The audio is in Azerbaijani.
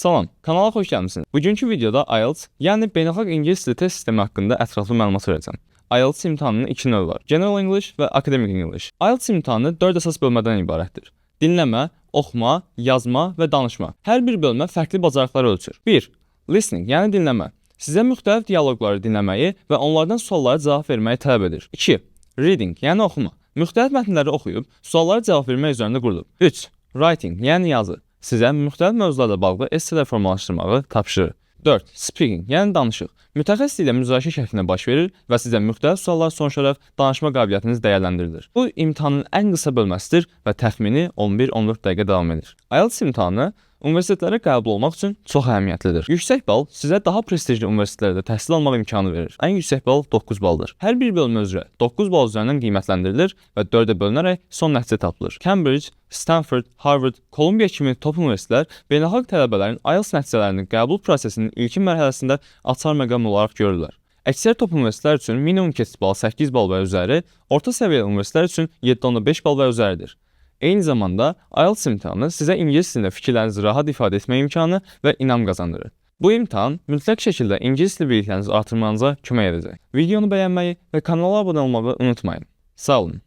Salam, kanala xoş gəlmisiniz. Bugünkü videoda IELTS, yəni beynəlxalq ingilis dili test sistemi haqqında ətraflı məlumat verəcəm. IELTS imtahanının iki növü var: General English və Academic English. IELTS imtahanı 4 əsas bölmədən ibarətdir: dinləmə, oxuma, yazma və danışma. Hər bir bölmə fərqli bacarıqları ölçür. 1. Listening, yəni dinləmə. Sizə müxtəlif dialoqları dinləməyi və onlardan suallara cavab verməyi tələb edir. 2. Reading, yəni oxuma. Müxtəlif mətnləri oxuyub, suallara cavab vermək üzərində qurulub. 3. Writing, yəni yazı. Sizə müxtəlif mövzularla bağlı esselər formalaşdırmağı tapşırır. 4. Speaking, yəni danışıq. Mütəxəssis ilə müzakirə şəklində baş verir və sizə müxtəlif suallar soruşaraq danışma qabiliyyətiniz dəyərləndirilir. Bu imtahanın ən qısa bölməsidir və təxmini 11-14 dəqiqə davam edir. IELTS imtahanı universitetlərə qəbul olmaq üçün çox əhəmiyyətlidir. Yüksək bal sizə daha prestijli universitetlərdə təhsil almaq imkanı verir. Ən yüksək bal 9 baldır. Hər bir bölmə üzrə 9 bal üzərindən qiymətləndirilir və 4-ə bölünərək son nəticə tapılır. Cambridge, Stanford, Harvard, Kolumbiya kimi top universitetlər beynəlxalq tələbələrin IELTS nəticələrinin qəbul prosesinin ilkin mərhələsində açar məqam olaraq görürlər. Əksər top universitetlər üçün minimum keçid balı 8 bal və üzəri, orta səviyyəli universitetlər üçün 7.5 bal və üzəridir. Eyni zamanda IELTS imtahanı sizə ingilis dilində fikirlərinizi rahat ifadə etmə imkanı və inam qazandırır. Bu imtahan mütləq şəkildə ingilis dili biliklərinizi artırmanıza kömək edəcək. Videonu bəyənməyi və kanala abunə olmağı unutmayın. Sağ olun.